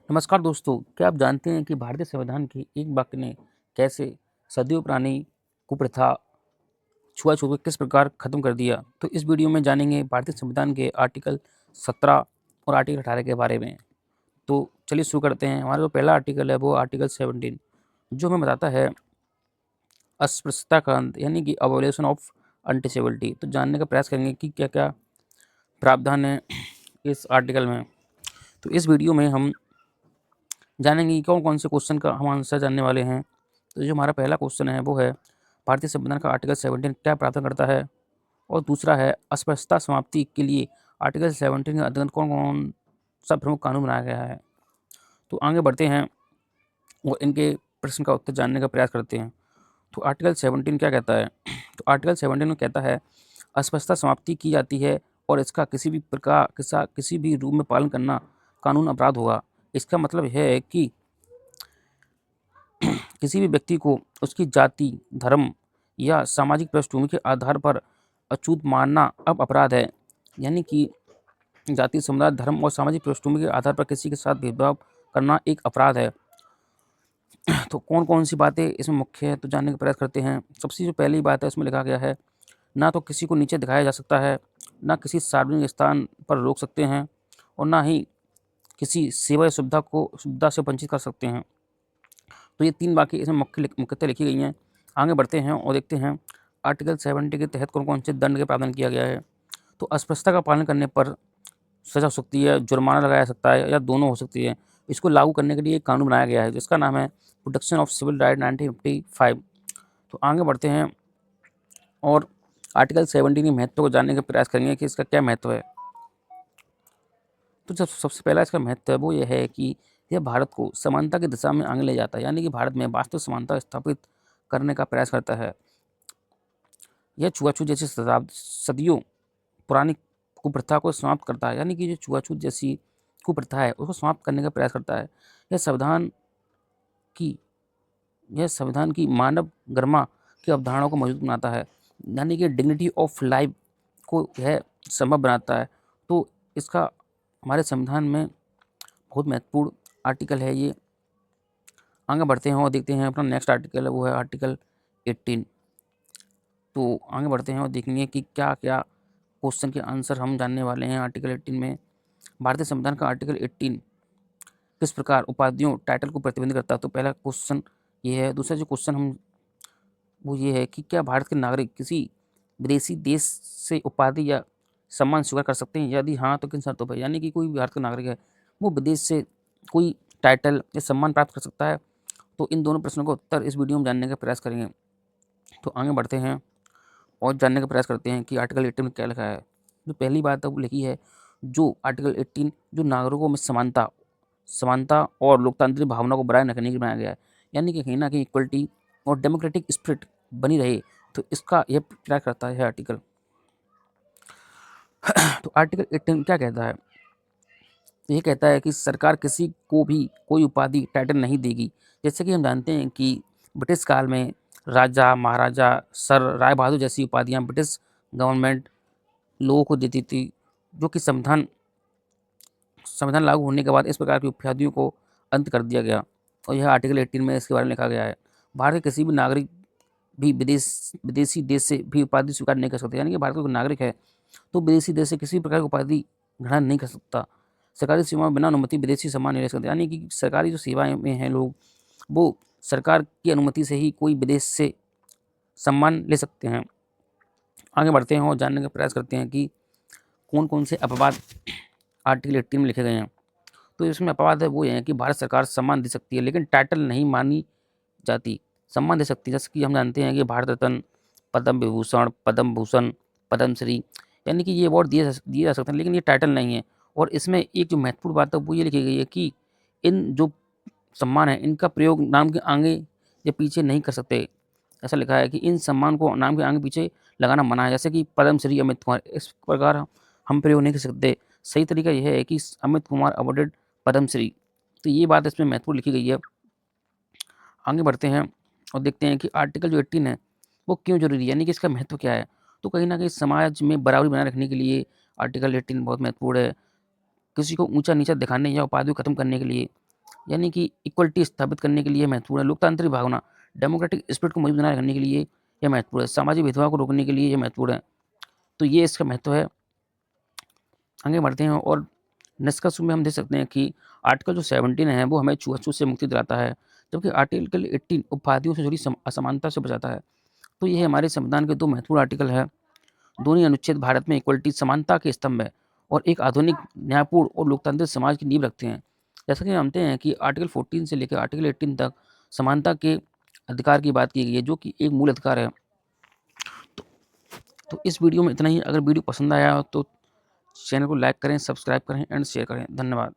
नमस्कार दोस्तों, क्या आप जानते हैं कि भारतीय संविधान के एक वाक्य ने कैसे सदियों पुरानी कुप्रथा छुआछूत को किस प्रकार खत्म कर दिया? तो इस वीडियो में जानेंगे भारतीय संविधान के आर्टिकल 17 और आर्टिकल 18 के बारे में। तो चलिए शुरू करते हैं। हमारा जो पहला आर्टिकल है वो आर्टिकल 17 जो हमें बताता है अस्पृश्यता का अंत यानी कि अबॉलिशन ऑफ अनटचेबिलिटी। तो जानने का प्रयास करेंगे कि क्या क्या प्रावधान है इस आर्टिकल में। तो इस वीडियो में हम जानेंगे कि कौन कौन से क्वेश्चन का हम आंसर जानने वाले हैं। तो जो हमारा पहला क्वेश्चन है वो है भारतीय संविधान का आर्टिकल 17 क्या प्रावधान करता है, और दूसरा है अस्पृश्यता समाप्ति के लिए आर्टिकल 17 के अंतर्गत कौन कौन सा प्रमुख कानून बनाया गया है। तो आगे बढ़ते हैं और इनके प्रश्न का उत्तर जानने का प्रयास करते हैं। तो आर्टिकल 17 क्या कहता है? तो आर्टिकल 17 में कहता है अस्पृश्यता समाप्ति की जाती है और इसका किसी भी रूप में पालन करना कानून अपराध होगा। इसका मतलब है कि किसी भी व्यक्ति को उसकी जाति, धर्म या सामाजिक पृष्ठभूमि के आधार पर अछूत मानना अब अपराध है। यानी कि जाति, समुदाय, धर्म और सामाजिक पृष्ठभूमि के आधार पर किसी के साथ भेदभाव करना एक अपराध है। तो कौन कौन सी बातें इसमें मुख्य है, तो जानने का प्रयास करते हैं। सबसे जो पहली बात है उसमें लिखा गया है ना तो किसी को नीचे दिखाया जा सकता है, ना किसी सार्वजनिक स्थान पर रोक सकते हैं, और ना ही किसी सेवा या सुविधा से वंचित कर सकते हैं। तो ये 3 बातें इसमें मुख्यतः लिखी गई हैं। आगे बढ़ते हैं और देखते हैं आर्टिकल 70 के तहत कौन-कौन से दंड का प्रावधान किया गया है। तो अस्पृश्यता का पालन करने पर सज़ा हो सकती है, जुर्माना लगाया जा सकता है या दोनों हो सकती है। इसको लागू करने के लिए एक कानून बनाया गया है जिसका नाम है प्रोटेक्शन ऑफ सिविल राइट 1955। तो आगे बढ़ते हैं और आर्टिकल 17 के महत्व को जानने का प्रयास करेंगे कि इसका क्या महत्व है। तो जब सबसे पहला इसका महत्व है वो ये है कि यह भारत को समानता की दिशा में आगे ले जाता है, यानी कि भारत में वास्तविक समानता स्थापित करने का प्रयास करता है। यह छुआछूत जैसी सदियों पुरानी कुप्रथा को समाप्त करता है, यानी कि जो छुआछूत जैसी कुप्रथा है उसको समाप्त करने का प्रयास करता है। यह संविधान की यह संविधान की मानव गरिमा की अवधारणा को मजबूत बनाता है, यानी कि डिग्निटी ऑफ लाइफ को यह संभव बनाता है। तो इसका हमारे संविधान में बहुत महत्वपूर्ण आर्टिकल है ये। आगे बढ़ते हैं और देखते हैं अपना नेक्स्ट आर्टिकल है वो है आर्टिकल 18। तो आगे बढ़ते हैं और देखेंगे कि क्या क्या क्वेश्चन के आंसर हम जानने वाले हैं आर्टिकल 18 में। भारतीय संविधान का आर्टिकल 18 किस प्रकार उपाधियों टाइटल को प्रतिबंधित करता है? तो पहला क्वेश्चन ये है। दूसरा जो क्वेश्चन हम वो ये है कि क्या भारत के नागरिक किसी विदेशी देश से उपाधि या सम्मान स्वीकार कर सकते हैं? यदि हाँ तो किन शर्तों पर? यानी कि कोई भारत का नागरिक है वो विदेश से कोई टाइटल या सम्मान प्राप्त कर सकता है। तो इन दोनों प्रश्नों का उत्तर इस वीडियो में जानने का प्रयास करेंगे। तो आगे बढ़ते हैं और जानने का प्रयास करते हैं कि आर्टिकल 18 में क्या लिखा है। जो पहली बात है वो लिखी है जो आर्टिकल 18 जो नागरिकों में समानता समानता और लोकतांत्रिक भावना को बनाए रखने के लिए बनाया गया है, यानी कि कहीं ना कहीं इक्वलिटी और डेमोक्रेटिक स्पिरिट बनी रहे। तो इसका यह प्रयास करता है आर्टिकल। तो आर्टिकल 18 क्या कहता है? ये कहता है कि सरकार किसी को भी कोई उपाधि टाइटल नहीं देगी। जैसे कि हम जानते हैं कि ब्रिटिश काल में राजा, महाराजा, सर, राय बहादुर जैसी उपाधियां ब्रिटिश गवर्नमेंट लोगों को देती थी, जो कि संविधान संविधान लागू होने के बाद इस प्रकार की उपाधियों को अंत कर दिया गया। और यह आर्टिकल 18 में इसके बारे में लिखा गया है। भारत के किसी भी नागरिक भी विदेशी देश से भी उपाधि स्वीकार नहीं कर सकते, यानी कि भारत का कोई नागरिक है तो विदेशी देश से किसी भी प्रकार की उपाधि ग्रहण नहीं कर सकता। सरकारी सेवाओं में बिना अनुमति विदेशी सम्मान नहीं ले सकते, यानी कि सरकारी जो सेवाएं में हैं लोग वो सरकार की अनुमति से ही कोई विदेश से सम्मान ले सकते हैं। आगे बढ़ते हैं और जानने का प्रयास करते हैं कि कौन कौन से अपवाद आर्टिकल 18 में लिखे गए हैं। तो इसमें अपवाद है वो ये है कि भारत सरकार सम्मान दे सकती है लेकिन टाइटल नहीं मानी जाती। सम्मान दे सकती है जैसे कि हम जानते हैं कि भारत रत्न, पद्म विभूषण, पद्म भूषण, पद्मश्री, यानी कि ये अवार्ड दिए जा सकते हैं लेकिन ये टाइटल नहीं है। और इसमें एक जो महत्वपूर्ण बात है वो ये लिखी गई है कि इन जो सम्मान है इनका प्रयोग नाम के आगे या पीछे नहीं कर सकते। ऐसा लिखा है कि इन सम्मान को नाम के आगे पीछे लगाना मना है, जैसे कि पद्मश्री अमित कुमार, इस प्रकार हम प्रयोग नहीं कर सकते। सही तरीका यह है कि अमित कुमार अवॉर्डेड पद्मश्री। तो ये बात इसमें महत्वपूर्ण लिखी गई है। आगे बढ़ते हैं और देखते हैं कि आर्टिकल जो 18 है वो क्यों जरूरी है, यानी कि इसका महत्व क्या है। तो कहीं ना कहीं समाज में बराबरी बनाए रखने के लिए आर्टिकल 18 बहुत महत्वपूर्ण है। किसी को ऊंचा नीचा दिखाने या उपाधि को खत्म करने के लिए यानी कि इक्वलिटी स्थापित करने के लिए महत्वपूर्ण है। लोकतांत्रिक भावना, डेमोक्रेटिक स्पिरिट को मजबूत बनाए रखने के लिए यह महत्वपूर्ण है। सामाजिक भेदभाव को रोकने के लिए यह महत्वपूर्ण है। तो ये इसका महत्व है। आगे बढ़ते हैं और निष्कर्ष में हम देख सकते हैं कि आर्टिकल जो 17 है वो हमें छुआछूत से मुक्ति दिलाता है, जबकि आर्टिकल 18 उपवादियों से जुड़ी असमानता से बचाता है। तो ये हमारे संविधान के 2 महत्वपूर्ण आर्टिकल है। दोनों ही अनुच्छेद भारत में इक्वलिटी, समानता के स्तंभ है और एक आधुनिक, न्यायपूर्ण और लोकतांत्रिक समाज की नींव रखते हैं। जैसा कि हम जानते हैं कि आर्टिकल 14 से लेकर आर्टिकल 18 तक समानता के अधिकार की बात की गई है, जो कि एक मूल अधिकार है। तो इस वीडियो में इतना ही। अगर वीडियो पसंद आया हो तो चैनल को लाइक करें, सब्सक्राइब करें एंड शेयर करें। धन्यवाद।